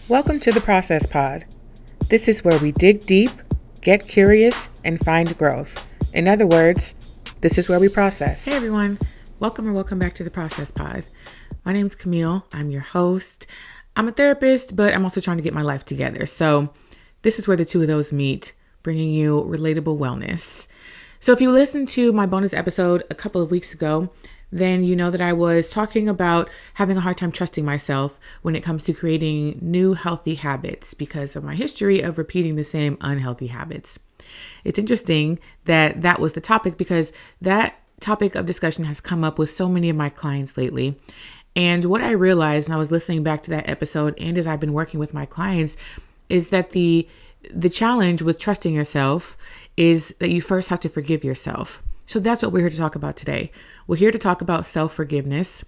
Welcome to the Process Pod. This is where we dig deep, get curious, and find growth. In other words, this is where we process. Hey everyone, welcome back to the Process Pod. My name's Camille. I'm your host. I'm a therapist, but I'm also trying to get my life together. So this is where the two of those meet, bringing you relatable wellness. So if you listened to my bonus episode a couple of weeks ago, then you know that I was talking about having a hard time trusting myself when it comes to creating new healthy habits because of my history of repeating the same unhealthy habits. It's interesting that that was the topic because that topic of discussion has come up with so many of my clients lately. And what I realized when I was listening back to that episode and as I've been working with my clients is that the challenge with trusting yourself is that you first have to forgive yourself. So that's what we're here to talk about today. We're here to talk about self-forgiveness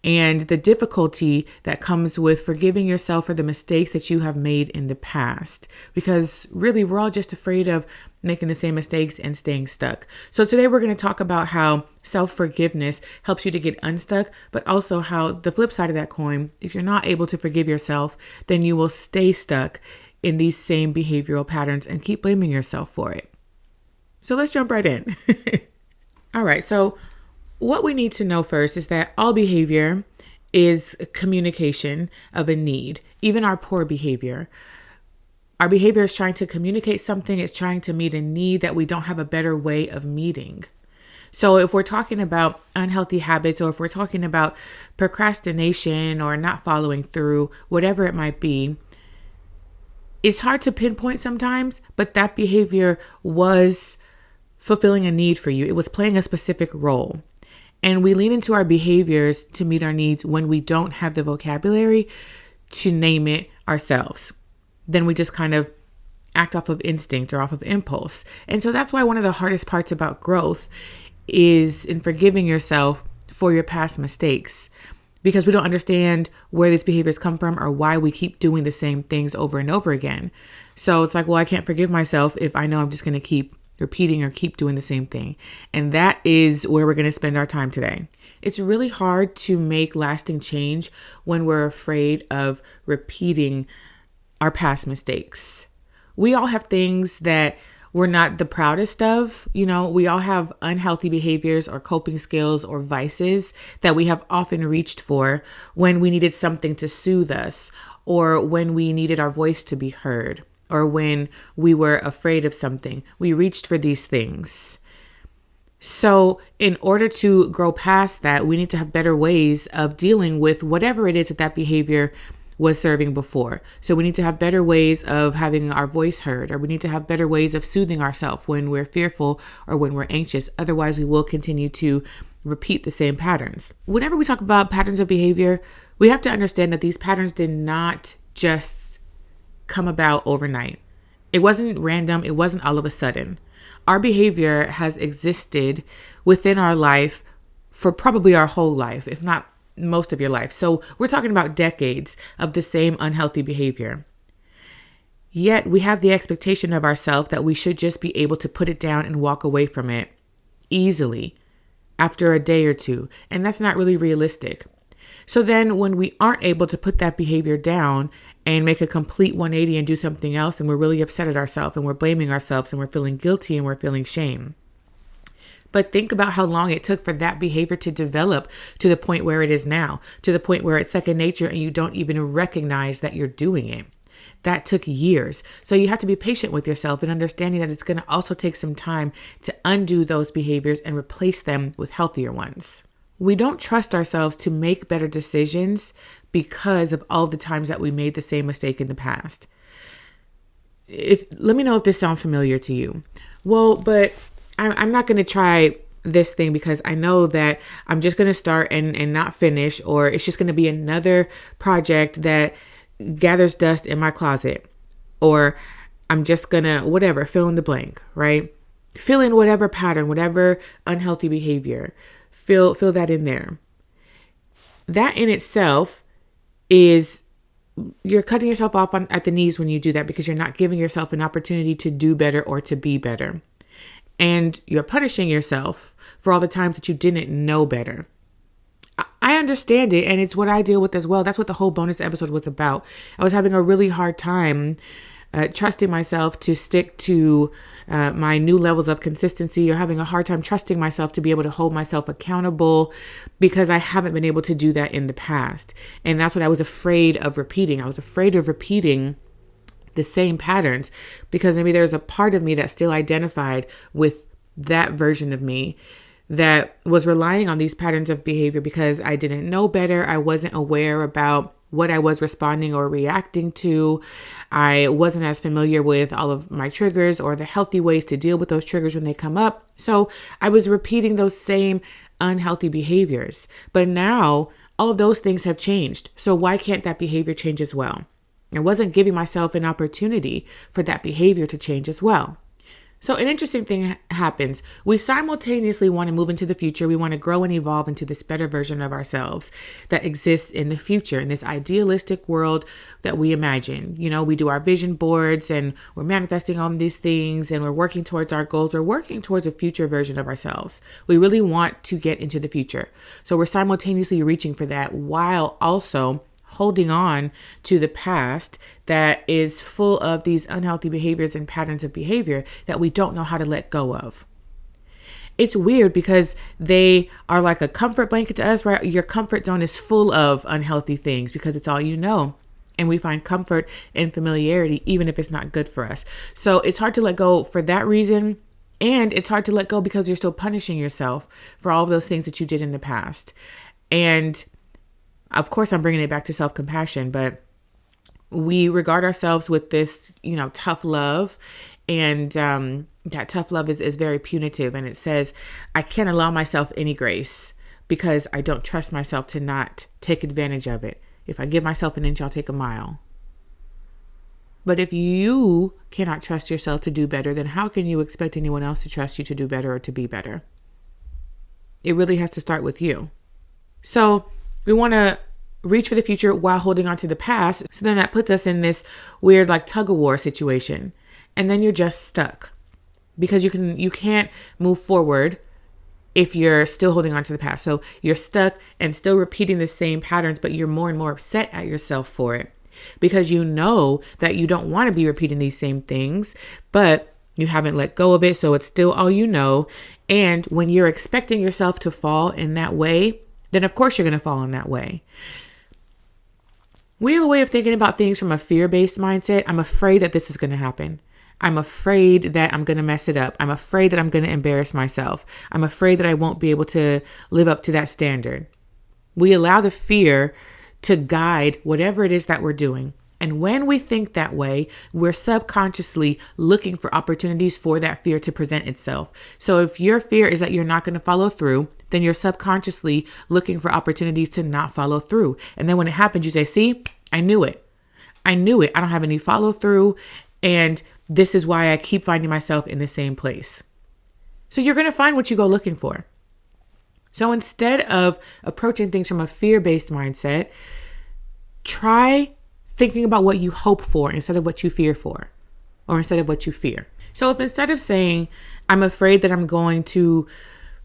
and the difficulty that comes with forgiving yourself for the mistakes that you have made in the past. Because really, we're all just afraid of making the same mistakes and staying stuck. So today we're going to talk about how self-forgiveness helps you to get unstuck, but also how the flip side of that coin, if you're not able to forgive yourself, then you will stay stuck in these same behavioral patterns and keep blaming yourself for it. So let's jump right in. All right. So what we need to know first is that all behavior is communication of a need, even our poor behavior. Our behavior is trying to communicate something. It's trying to meet a need that we don't have a better way of meeting. So if we're talking about unhealthy habits, or if we're talking about procrastination or not following through, whatever it might be, it's hard to pinpoint sometimes, but that behavior was fulfilling a need for you. It was playing a specific role. And we lean into our behaviors to meet our needs when we don't have the vocabulary to name it ourselves. Then we just kind of act off of instinct or off of impulse. And so that's why one of the hardest parts about growth is in forgiving yourself for your past mistakes, because we don't understand where these behaviors come from or why we keep doing the same things over and over again. So it's like, well, I can't forgive myself if I know I'm just going to keep repeating or keep doing the same thing. And that is where we're going to spend our time today. It's really hard to make lasting change when we're afraid of repeating our past mistakes. We all have things that we're not the proudest of. You know, we all have unhealthy behaviors or coping skills or vices that we have often reached for when we needed something to soothe us, or when we needed our voice to be heard, or when we were afraid of something. We reached for these things. So in order to grow past that, we need to have better ways of dealing with whatever it is that behavior was serving before. So we need to have better ways of having our voice heard, or we need to have better ways of soothing ourselves when we're fearful or when we're anxious. Otherwise, we will continue to repeat the same patterns. Whenever we talk about patterns of behavior, we have to understand that these patterns did not just come about overnight. It wasn't random. It wasn't all of a sudden. Our behavior has existed within our life for probably our whole life, if not most of your life. So we're talking about decades of the same unhealthy behavior. Yet we have the expectation of ourselves that we should just be able to put it down and walk away from it easily after a day or two. And that's not really realistic. So then when we aren't able to put that behavior down and make a complete 180 and do something else, and we're really upset at ourselves and we're blaming ourselves and we're feeling guilty and we're feeling shame. But think about how long it took for that behavior to develop to the point where it is now, to the point where it's second nature and you don't even recognize that you're doing it. That took years. So you have to be patient with yourself and understanding that it's going to also take some time to undo those behaviors and replace them with healthier ones. We don't trust ourselves to make better decisions because of all the times that we made the same mistake in the past. Let me know if this sounds familiar to you. Well, but I'm not going to try this thing because I know that I'm just going to start and not finish, or it's just going to be another project that gathers dust in my closet, or I'm just going to whatever, fill in the blank, right? Fill in whatever pattern, whatever unhealthy behavior, fill that in there. That in itself is, you're cutting yourself off at the knees when you do that, because you're not giving yourself an opportunity to do better or to be better. And you're punishing yourself for all the times that you didn't know better. I I understand it, and it's what I deal with as well. That's what the whole bonus episode was about. I was having a really hard time trusting myself to stick to my new levels of consistency, or having a hard time trusting myself to be able to hold myself accountable, because I haven't been able to do that in the past. And that's what I was afraid of repeating. I was afraid of repeating the same patterns, because maybe there's a part of me that still identified with that version of me that was relying on these patterns of behavior because I didn't know better. I wasn't aware about what I was responding or reacting to. I wasn't as familiar with all of my triggers or the healthy ways to deal with those triggers when they come up. So I was repeating those same unhealthy behaviors. But now all of those things have changed. So why can't that behavior change as well? I wasn't giving myself an opportunity for that behavior to change as well. So an interesting thing happens. We simultaneously want to move into the future. We want to grow and evolve into this better version of ourselves that exists in the future, in this idealistic world that we imagine. You know, we do our vision boards and we're manifesting all these things and we're working towards our goals. We're working towards a future version of ourselves. We really want to get into the future. So we're simultaneously reaching for that while also holding on to the past that is full of these unhealthy behaviors and patterns of behavior that we don't know how to let go of. It's weird because they are like a comfort blanket to us, right? Your comfort zone is full of unhealthy things because it's all you know. And we find comfort in familiarity, even if it's not good for us. So it's hard to let go for that reason. And it's hard to let go because you're still punishing yourself for all of those things that you did in the past. And of course, I'm bringing it back to self-compassion, but we regard ourselves with this, tough love. And that tough love is very punitive. And it says, I can't allow myself any grace because I don't trust myself to not take advantage of it. If I give myself an inch, I'll take a mile. But if you cannot trust yourself to do better, then how can you expect anyone else to trust you to do better or to be better? It really has to start with you. So we want to reach for the future while holding on to the past. So then that puts us in this weird tug of war situation. And then you're just stuck because you can't move forward if you're still holding on to the past. So you're stuck and still repeating the same patterns, but you're more and more upset at yourself for it because you know that you don't want to be repeating these same things, but you haven't let go of it. So it's still all you know. And when you're expecting yourself to fall in that way, then of course you're going to fall in that way. We have a way of thinking about things from a fear-based mindset. I'm afraid that this is going to happen. I'm afraid that I'm going to mess it up. I'm afraid that I'm going to embarrass myself. I'm afraid that I won't be able to live up to that standard. We allow the fear to guide whatever it is that we're doing. And when we think that way, we're subconsciously looking for opportunities for that fear to present itself. So if your fear is that you're not going to follow through, then you're subconsciously looking for opportunities to not follow through. And then when it happens, you say, see, I knew it. I don't have any follow through. And this is why I keep finding myself in the same place. So you're going to find what you go looking for. So instead of approaching things from a fear-based mindset, try thinking about what you hope for instead of what you fear for, or instead of what you fear. So if instead of saying, I'm afraid that I'm going to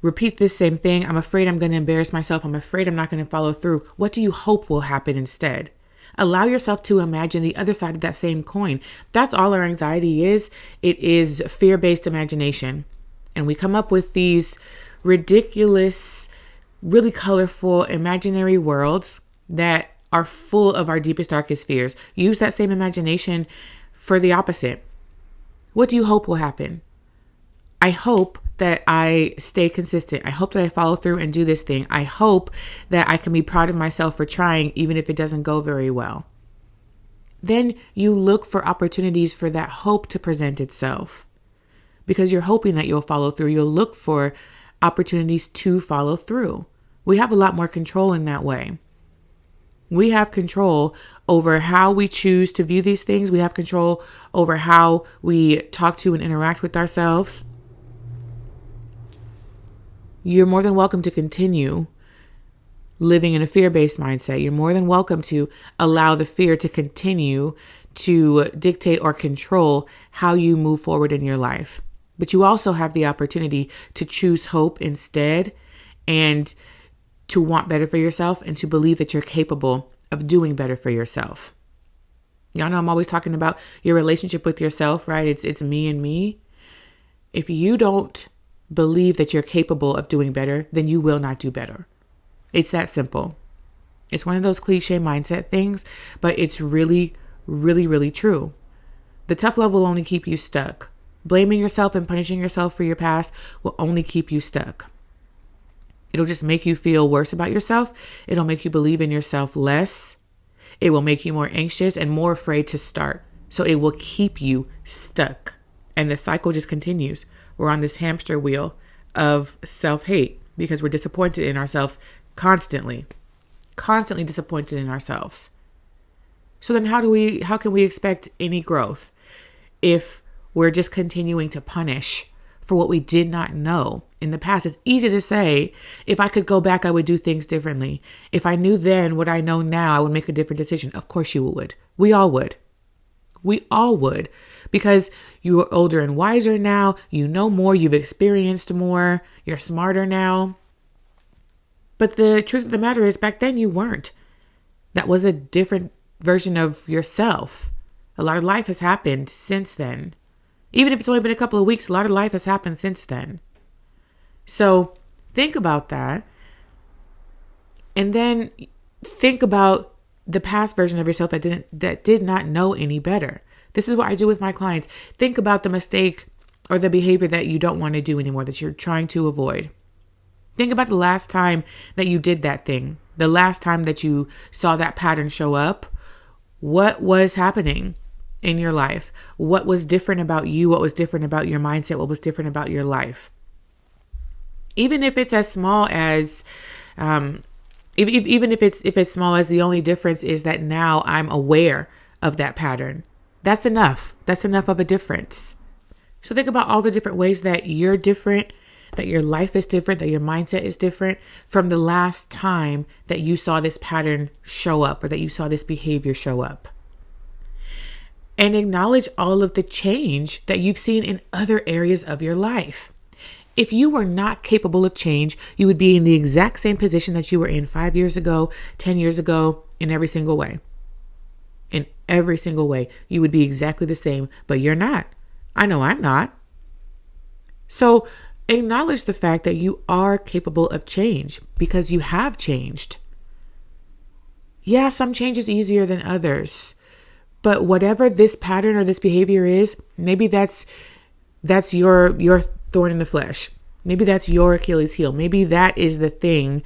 repeat this same thing, I'm afraid I'm going to embarrass myself, I'm afraid I'm not going to follow through, what do you hope will happen instead? Allow yourself to imagine the other side of that same coin. That's all our anxiety is. It is fear-based imagination. And we come up with these ridiculous, really colorful, imaginary worlds that are full of our deepest, darkest fears. Use that same imagination for the opposite. What do you hope will happen? I hope that I stay consistent. I hope that I follow through and do this thing. I hope that I can be proud of myself for trying, even if it doesn't go very well. Then you look for opportunities for that hope to present itself. Because you're hoping that you'll follow through. You'll look for opportunities to follow through. We have a lot more control in that way. We have control over how we choose to view these things. We have control over how we talk to and interact with ourselves. You're more than welcome to continue living in a fear-based mindset. You're more than welcome to allow the fear to continue to dictate or control how you move forward in your life. But you also have the opportunity to choose hope instead and to want better for yourself and to believe that you're capable of doing better for yourself. Y'all know I'm always talking about your relationship with yourself, right? It's me and me. If you don't believe that you're capable of doing better, then you will not do better. It's that simple. It's one of those cliche mindset things, but it's really, really, really true. The tough love will only keep you stuck. Blaming yourself and punishing yourself for your past will only keep you stuck. It'll just make you feel worse about yourself. It'll make you believe in yourself less. It will make you more anxious and more afraid to start. So it will keep you stuck. And the cycle just continues. We're on this hamster wheel of self-hate because we're disappointed in ourselves constantly disappointed in ourselves. So then how can we expect any growth if we're just continuing to punish for what we did not know in the past? It's easy to say, if I could go back, I would do things differently. If I knew then what I know now, I would make a different decision. Of course you would. We all would. We all would, because you are older and wiser now. You know more. You've experienced more. You're smarter now. But the truth of the matter is, back then you weren't. That was a different version of yourself. A lot of life has happened since then. Even if it's only been a couple of weeks, a lot of life has happened since then. So think about that. And then think about the past version of yourself that did not know any better. This is what I do with my clients. Think about the mistake or the behavior that you don't want to do anymore, that you're trying to avoid. Think about the last time that you did that thing, the last time that you saw that pattern show up. What was happening in your life? What was different about you? What was different about your mindset? What was different about your life? Even if it's as small as, even if it's small as the only difference is that now I'm aware of that pattern. That's enough. That's enough of a difference. So think about all the different ways that you're different, that your life is different, that your mindset is different from the last time that you saw this pattern show up or that you saw this behavior show up. And acknowledge all of the change that you've seen in other areas of your life. If you were not capable of change, you would be in the exact same position that you were in 5 years ago, 10 years ago, in every single way. In every single way, you would be exactly the same, but you're not. I know I'm not. So acknowledge the fact that you are capable of change because you have changed. Yeah, some change is easier than others, but whatever this pattern or this behavior is, maybe that's your thorn in the flesh. Maybe that's your Achilles heel. Maybe that is the thing.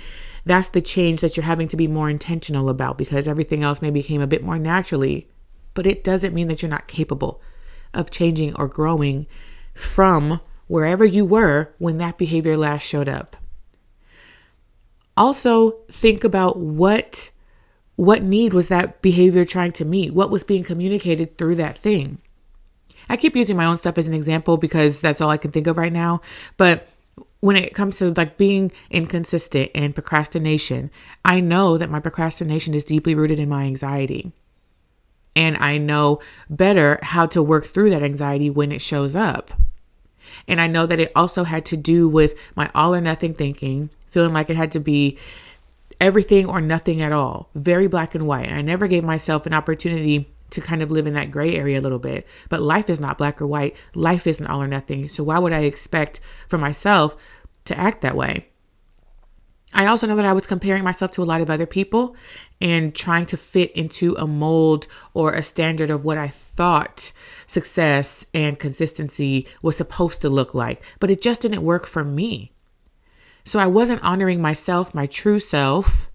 That's the change that you're having to be more intentional about because everything else maybe came a bit more naturally, but it doesn't mean that you're not capable of changing or growing from wherever you were when that behavior last showed up. Also, think about what need was that behavior trying to meet? What was being communicated through that thing? I keep using my own stuff as an example because that's all I can think of right now. But when it comes to like being inconsistent and procrastination, I know that my procrastination is deeply rooted in my anxiety. And I know better how to work through that anxiety when it shows up. And I know that it also had to do with my all or nothing thinking, feeling like it had to be everything or nothing at all, very black and white. And I never gave myself an opportunity to kind of live in that gray area a little bit. But life is not black or white. Life isn't all or nothing. So why would I expect for myself to act that way? I also know that I was comparing myself to a lot of other people and trying to fit into a mold or a standard of what I thought success and consistency was supposed to look like. But it just didn't work for me. So I wasn't honoring myself, my true self,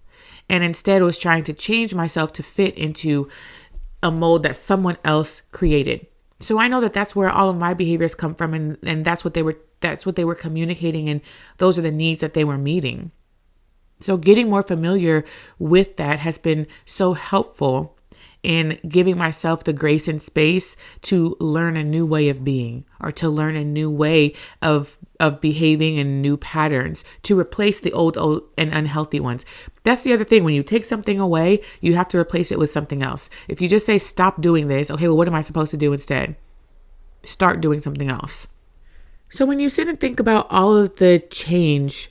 and instead was trying to change myself to fit into a mold that someone else created. So I know that that's where all of my behaviors come from, and that's what they were communicating, and those are the needs that they were meeting. So getting more familiar with that has been so helpful in giving myself the grace and space to learn a new way of being or to learn a new way of behaving and new patterns to replace the old and unhealthy ones. That's the other thing. When you take something away, you have to replace it with something else. If you just say, stop doing this, okay, well, what am I supposed to do instead? Start doing something else. So when you sit and think about all of the change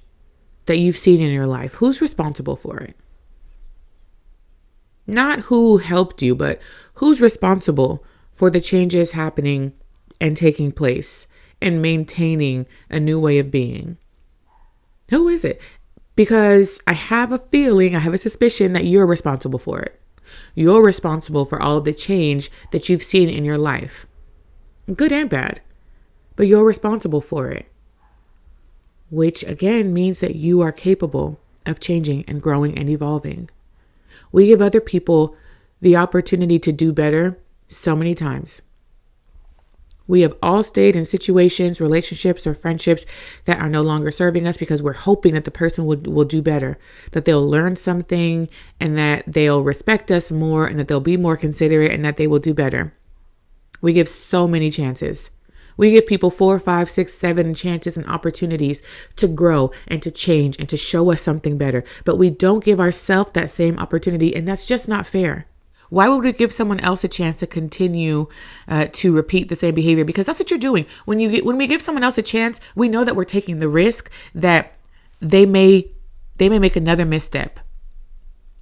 that you've seen in your life, who's responsible for it? Not who helped you, but who's responsible for the changes happening and taking place and maintaining a new way of being? Who is it? Because I have a feeling, I have a suspicion that you're responsible for it. You're responsible for all of the change that you've seen in your life, good and bad, but you're responsible for it, which again means that you are capable of changing and growing and evolving. We give other people the opportunity to do better so many times. We have all stayed in situations, relationships, or friendships that are no longer serving us because we're hoping that the person will do better, that they'll learn something, and that they'll respect us more, and that they'll be more considerate, and that they will do better. We give so many chances. We give people 4, 5, 6, 7 chances and opportunities to grow and to change and to show us something better. But we don't give ourselves that same opportunity, and that's just not fair. Why would we give someone else a chance to continue to repeat the same behavior? Because that's what you're doing. When we give someone else a chance, we know that we're taking the risk that they may make another misstep.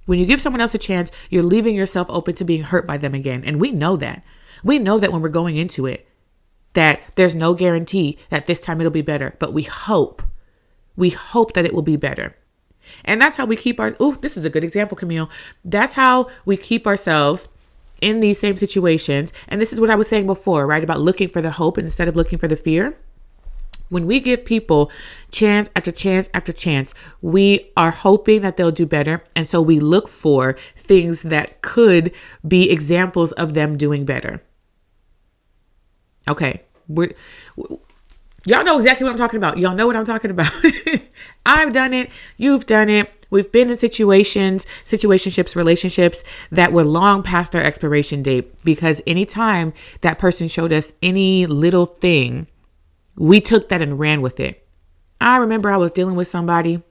When you give someone else a chance, you're leaving yourself open to being hurt by them again. And we know that. We know that when we're going into it, that there's no guarantee that this time it'll be better. But we hope that it will be better. And that's how we keep this is a good example, Camille. That's how we keep ourselves in these same situations. And this is what I was saying before, right? About looking for the hope instead of looking for the fear. When we give people chance after chance after chance, we are hoping that they'll do better. And so we look for things that could be examples of them doing better. Okay. Y'all know exactly what I'm talking about. Y'all know what I'm talking about. I've done it. You've done it. We've been in situationships, relationships that were long past their expiration date, because anytime that person showed us any little thing, we took that and ran with it. I remember I was dealing with somebody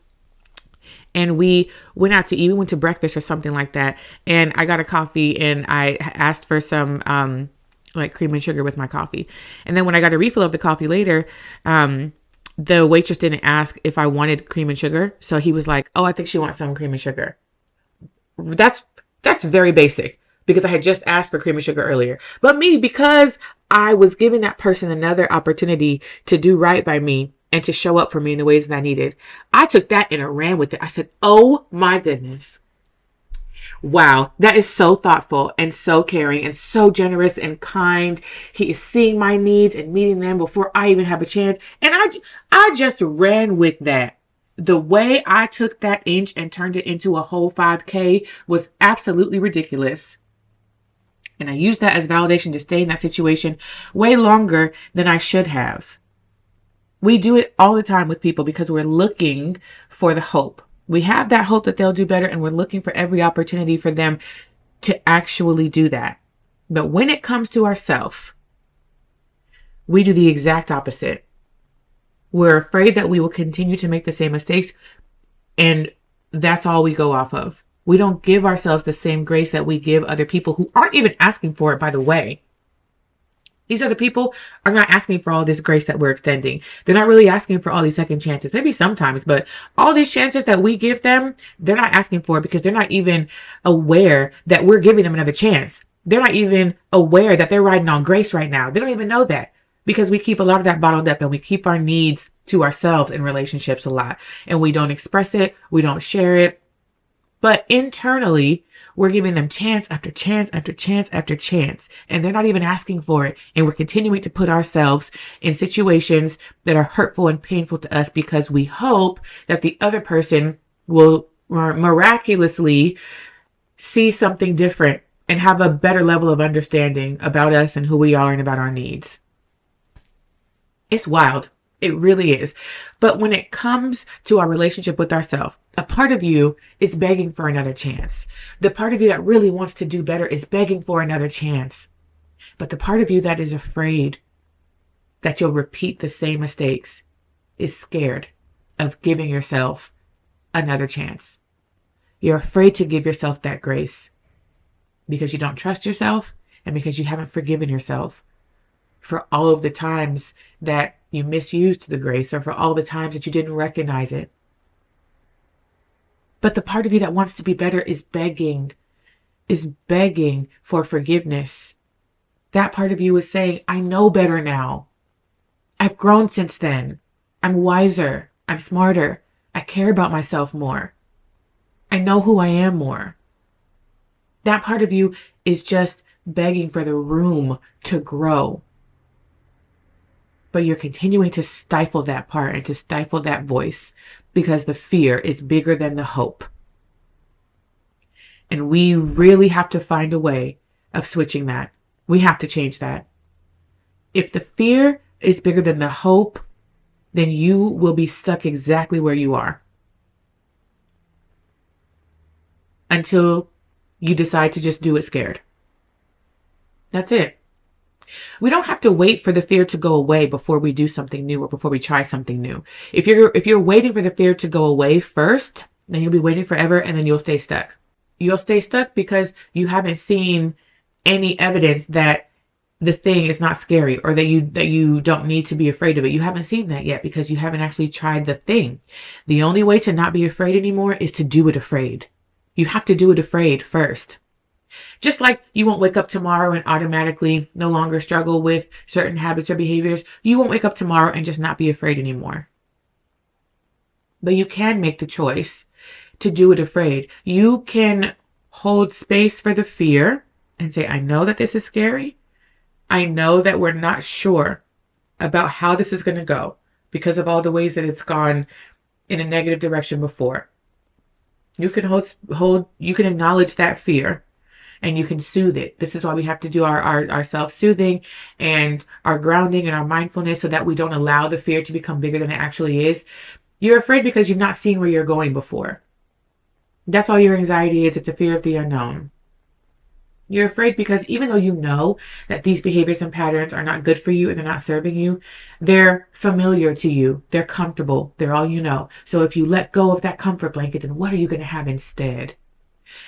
and we went out to eat. We went to breakfast or something like that. And I got a coffee and I asked for some, like cream and sugar with my coffee. And then when I got a refill of the coffee later, the waitress didn't ask if I wanted cream and sugar. So he was like, "Oh, I think she wants some cream and sugar." That's very basic, because I had just asked for cream and sugar earlier. But me, because I was giving that person another opportunity to do right by me and to show up for me in the ways that I needed, I took that and I ran with it. I said, "Oh my goodness. Wow, that is so thoughtful and so caring and so generous and kind. He is seeing my needs and meeting them before I even have a chance." And I just ran with that. The way I took that inch and turned it into a whole 5K was absolutely ridiculous. And I used that as validation to stay in that situation way longer than I should have. We do it all the time with people because we're looking for the hope. We have that hope that they'll do better, and we're looking for every opportunity for them to actually do that. But when it comes to ourselves, we do the exact opposite. We're afraid that we will continue to make the same mistakes, and that's all we go off of. We don't give ourselves the same grace that we give other people who aren't even asking for it, by the way. These other people are not asking for all this grace that we're extending. They're not really asking for all these second chances. Maybe sometimes, but all these chances that we give them, they're not asking for it because they're not even aware that we're giving them another chance. They're not even aware that they're riding on grace right now. They don't even know that, because we keep a lot of that bottled up and we keep our needs to ourselves in relationships a lot. And we don't express it. We don't share it. But internally, we're giving them chance after chance after chance after chance. And they're not even asking for it. And we're continuing to put ourselves in situations that are hurtful and painful to us because we hope that the other person will miraculously see something different and have a better level of understanding about us and who we are and about our needs. It's wild. It really is. But when it comes to our relationship with ourselves, a part of you is begging for another chance. The part of you that really wants to do better is begging for another chance. But the part of you that is afraid that you'll repeat the same mistakes is scared of giving yourself another chance. You're afraid to give yourself that grace because you don't trust yourself and because you haven't forgiven yourself for all of the times that you misused the grace, or for all the times that you didn't recognize it. But the part of you that wants to be better is begging for forgiveness. That part of you is saying, I know better now. I've grown since then. I'm wiser. I'm smarter. I care about myself more. I know who I am more. That part of you is just begging for the room to grow. But you're continuing to stifle that part and to stifle that voice because the fear is bigger than the hope. And we really have to find a way of switching that. We have to change that. If the fear is bigger than the hope, then you will be stuck exactly where you are until you decide to just do it scared. That's it. We don't have to wait for the fear to go away before we do something new or before we try something new. If you're waiting for the fear to go away first, then you'll be waiting forever and then you'll stay stuck. You'll stay stuck because you haven't seen any evidence that the thing is not scary or that you don't need to be afraid of it. You haven't seen that yet because you haven't actually tried the thing. The only way to not be afraid anymore is to do it afraid. You have to do it afraid first. Just like you won't wake up tomorrow and automatically no longer struggle with certain habits or behaviors, you won't wake up tomorrow and just not be afraid anymore. But you can make the choice to do it afraid. You can hold space for the fear and say, I know that this is scary. I know that we're not sure about how this is going to go because of all the ways that it's gone in a negative direction before. You can you can acknowledge that fear. And you can soothe it. This is why we have to do our self-soothing and our grounding and our mindfulness so that we don't allow the fear to become bigger than it actually is. You're afraid because you've not seen where you're going before. That's all your anxiety is. It's a fear of the unknown. You're afraid because even though you know that these behaviors and patterns are not good for you and they're not serving you, they're familiar to you. They're comfortable. They're all you know. So if you let go of that comfort blanket, then what are you going to have instead?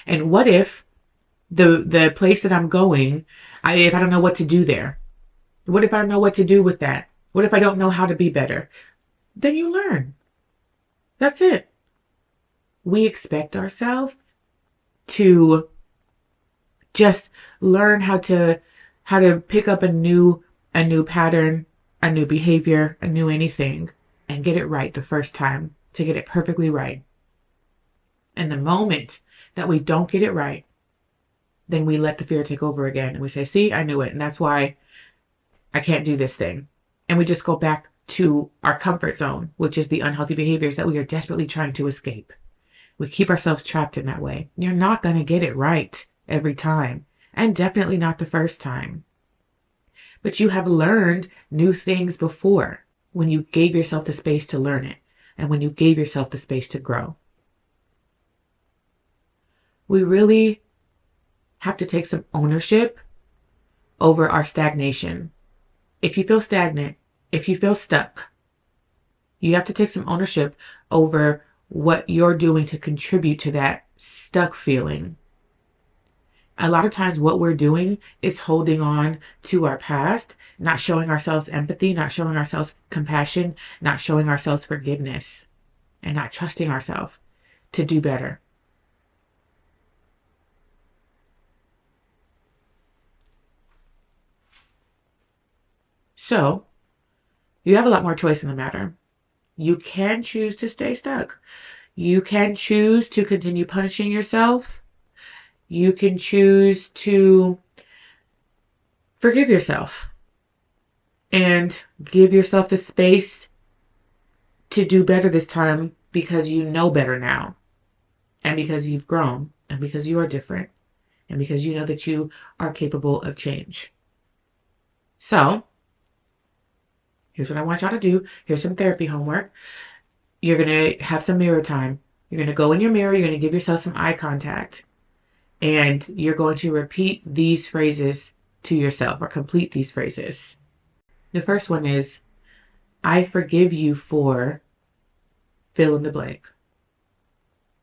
And what if the place that I'm going, if I don't know what to do there? What if I don't know what to do with that? What if I don't know how to be better? Then you learn. That's it. We expect ourselves to just learn how to pick up a new pattern, a new behavior, a new anything, and get it right the first time, to get it perfectly right. And the moment that we don't get it right, then we let the fear take over again. And we say, see, I knew it. And that's why I can't do this thing. And we just go back to our comfort zone, which is the unhealthy behaviors that we are desperately trying to escape. We keep ourselves trapped in that way. You're not going to get it right every time. And definitely not the first time. But you have learned new things before when you gave yourself the space to learn it. And when you gave yourself the space to grow. We really have to take some ownership over our stagnation. If you feel stagnant, if you feel stuck, you have to take some ownership over what you're doing to contribute to that stuck feeling. A lot of times what we're doing is holding on to our past, not showing ourselves empathy, not showing ourselves compassion, not showing ourselves forgiveness, and not trusting ourselves to do better. So, you have a lot more choice in the matter. You can choose to stay stuck. You can choose to continue punishing yourself. You can choose to forgive yourself and give yourself the space to do better this time because you know better now, and because you've grown, and because you are different, and because you know that you are capable of change. So, here's what I want y'all to do. Here's some therapy homework. You're going to have some mirror time. You're going to go in your mirror. You're going to give yourself some eye contact. And you're going to repeat these phrases to yourself, or complete these phrases. The first one is, I forgive you for fill in the blank.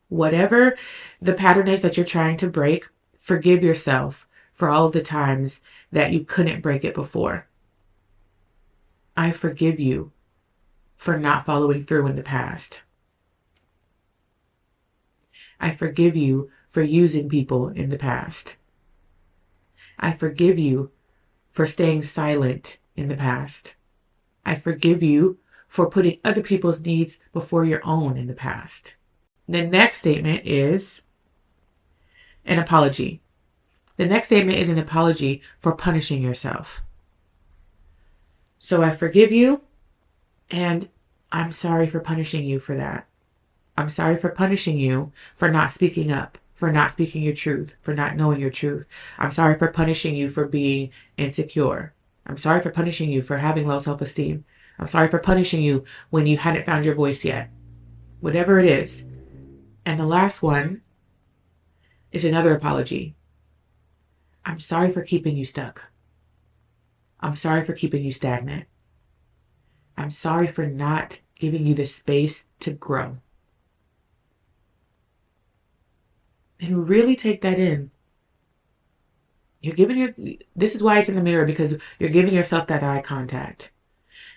Whatever the pattern is that you're trying to break, forgive yourself for all of the times that you couldn't break it before. I forgive you for not following through in the past. I forgive you for using people in the past. I forgive you for staying silent in the past. I forgive you for putting other people's needs before your own in the past. The next statement is an apology. The next statement is an apology for punishing yourself. So I forgive you, and I'm sorry for punishing you for that. I'm sorry for punishing you for not speaking up, for not speaking your truth, for not knowing your truth. I'm sorry for punishing you for being insecure. I'm sorry for punishing you for having low self-esteem. I'm sorry for punishing you when you hadn't found your voice yet. Whatever it is. And the last one is another apology. I'm sorry for keeping you stuck. I'm sorry for keeping you stagnant. I'm sorry for not giving you the space to grow. And really take that in. This is why it's in the mirror, because you're giving yourself that eye contact.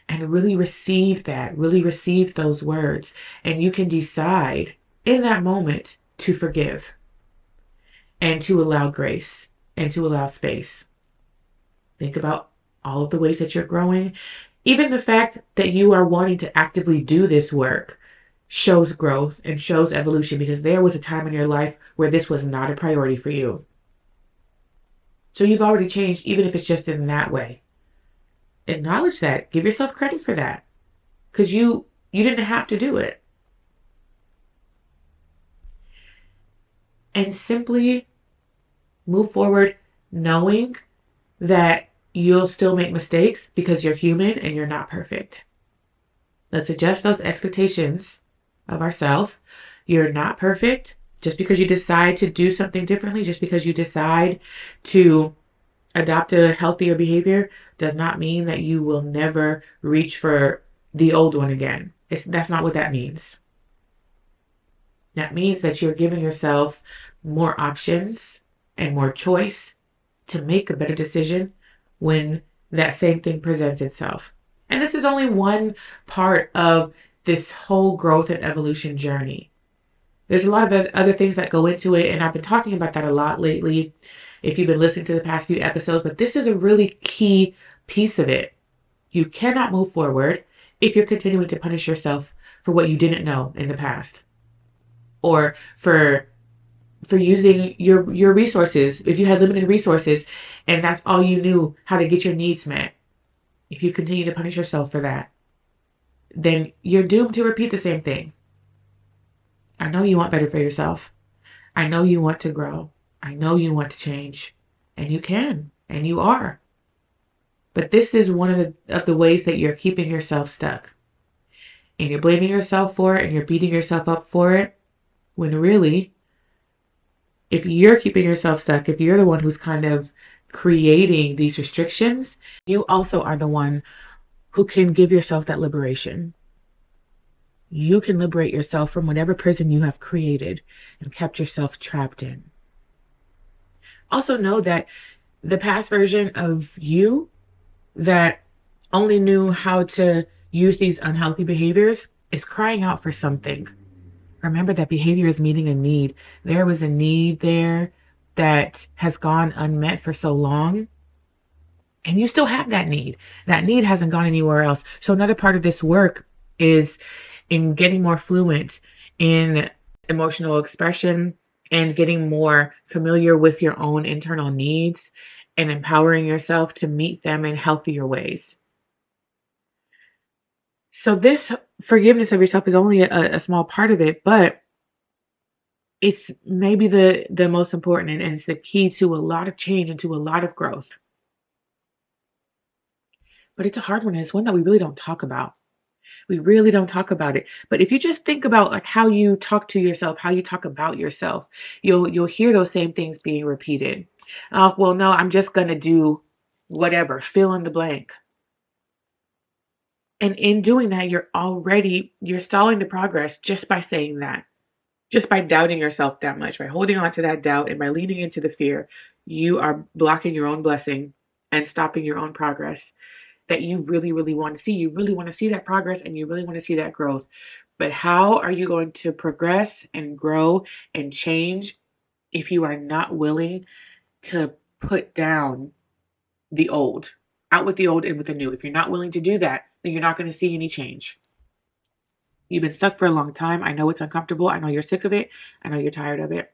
And really receive that, really receive those words. And you can decide in that moment to forgive and to allow grace and to allow space. Think about all of the ways that you're growing. Even the fact that you are wanting to actively do this work shows growth and shows evolution, because there was a time in your life where this was not a priority for you. So you've already changed, even if it's just in that way. Acknowledge that. Give yourself credit for that, because you didn't have to do it. And simply move forward knowing that you'll still make mistakes, because you're human and you're not perfect. Let's adjust those expectations of ourselves. You're not perfect. Just because you decide to do something differently, just because you decide to adopt a healthier behavior, does not mean that you will never reach for the old one again. That's not what that means. That means that you're giving yourself more options and more choice to make a better decision when that same thing presents itself. And this is only one part of this whole growth and evolution journey. There's a lot of other things that go into it, and I've been talking about that a lot lately if you've been listening to the past few episodes, but this is a really key piece of it. You cannot move forward if you're continuing to punish yourself for what you didn't know in the past, or for using your resources. If you had limited resources and that's all you knew how to get your needs met, if you continue to punish yourself for that, then you're doomed to repeat the same thing. I know you want better for yourself. I know you want to grow. I know you want to change, and you can, and you are. But this is one of the ways that you're keeping yourself stuck. And you're blaming yourself for it, and you're beating yourself up for it, when really, if you're keeping yourself stuck, if you're the one who's kind of creating these restrictions, you also are the one who can give yourself that liberation. You can liberate yourself from whatever prison you have created and kept yourself trapped in. Also know that the past version of you that only knew how to use these unhealthy behaviors is crying out for something. Remember that behavior is meeting a need. There was a need there that has gone unmet for so long, and you still have that need. That need hasn't gone anywhere else. So another part of this work is in getting more fluent in emotional expression and getting more familiar with your own internal needs and empowering yourself to meet them in healthier ways. So this forgiveness of yourself is only a small part of it, but it's maybe the most important, and it's the key to a lot of change and to a lot of growth. But it's a hard one, and it's one that we really don't talk about. We really don't talk about it. But if you just think about like how you talk to yourself, how you talk about yourself, you'll hear those same things being repeated. Well, no, I'm just going to do whatever, fill in the blank. And in doing that, you're stalling the progress just by saying that. Just by doubting yourself that much, by holding on to that doubt and by leaning into the fear, you are blocking your own blessing and stopping your own progress that you really, really want to see. You really want to see that progress, and you really want to see that growth. But how are you going to progress and grow and change if you are not willing to put down the old, out with the old, in with the new? If you're not willing to do that, then you're not going to see any change. You've been stuck for a long time. I know it's uncomfortable. I know you're sick of it. I know you're tired of it.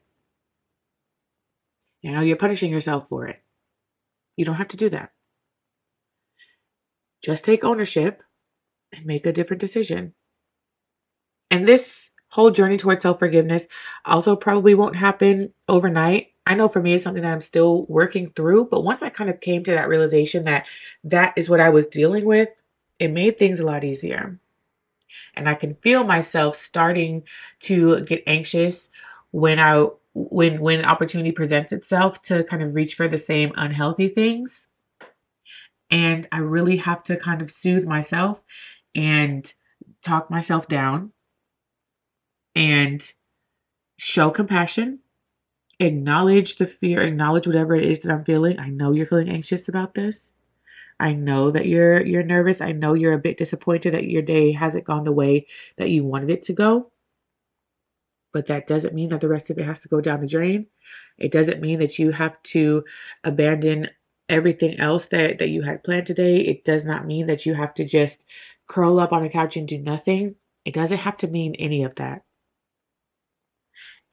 I know you're punishing yourself for it. You don't have to do that. Just take ownership and make a different decision. And this whole journey towards self-forgiveness also probably won't happen overnight. I know for me, it's something that I'm still working through. But once I kind of came to that realization that that is what I was dealing with, it made things a lot easier. And I can feel myself starting to get anxious when opportunity presents itself to kind of reach for the same unhealthy things. And I really have to kind of soothe myself and talk myself down and show compassion, acknowledge the fear, acknowledge whatever it is that I'm feeling. I know you're feeling anxious about this. I know that you're nervous. I know you're a bit disappointed that your day hasn't gone the way that you wanted it to go. But that doesn't mean that the rest of it has to go down the drain. It doesn't mean that you have to abandon everything else that you had planned today. It does not mean that you have to just curl up on the couch and do nothing. It doesn't have to mean any of that.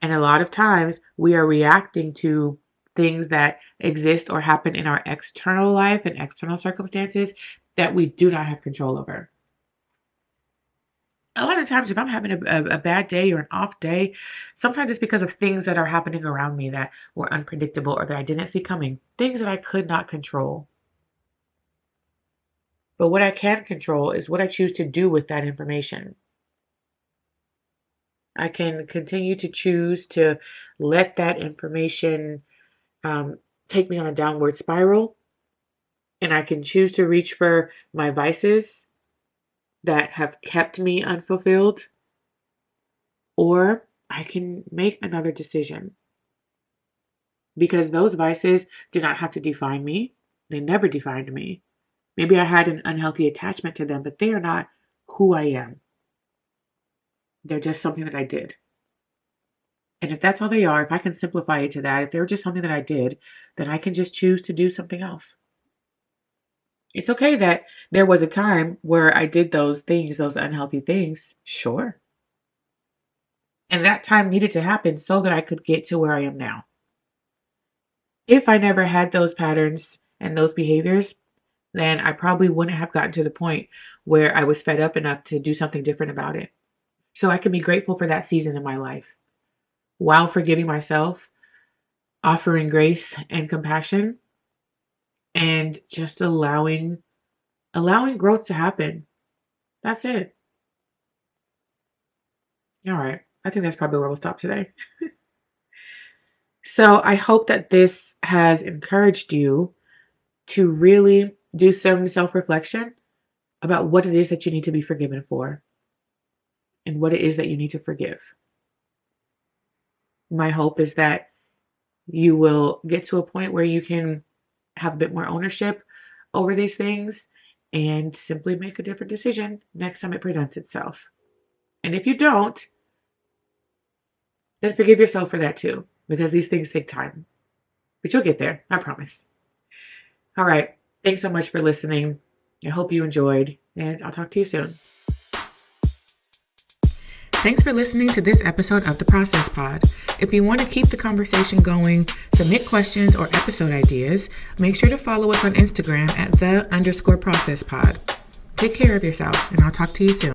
And a lot of times we are reacting to things that exist or happen in our external life and external circumstances that we do not have control over. A lot of times if I'm having a bad day or an off day, sometimes it's because of things that are happening around me that were unpredictable or that I didn't see coming, things that I could not control. But what I can control is what I choose to do with that information. I can continue to choose to let that information take me on a downward spiral. And I can choose to reach for my vices that have kept me unfulfilled. Or I can make another decision. Because those vices do not have to define me. They never defined me. Maybe I had an unhealthy attachment to them, but they are not who I am. They're just something that I did. And if that's all they are, if I can simplify it to that, if they're just something that I did, then I can just choose to do something else. It's okay that there was a time where I did those things, those unhealthy things. Sure. And that time needed to happen so that I could get to where I am now. If I never had those patterns and those behaviors, then I probably wouldn't have gotten to the point where I was fed up enough to do something different about it. So I can be grateful for that season in my life, while forgiving myself, offering grace and compassion, and just allowing growth to happen. That's it. All right. I think that's probably where we'll stop today. So I hope that this has encouraged you to really do some self-reflection about what it is that you need to be forgiven for and what it is that you need to forgive. My hope is that you will get to a point where you can have a bit more ownership over these things and simply make a different decision next time it presents itself. And if you don't, then forgive yourself for that too, because these things take time. But you'll get there, I promise. All right. Thanks so much for listening. I hope you enjoyed, and I'll talk to you soon. Thanks for listening to this episode of The Process Pod. If you want to keep the conversation going, submit questions or episode ideas, make sure to follow us on Instagram at @the_process pod. Take care of yourself, and I'll talk to you soon.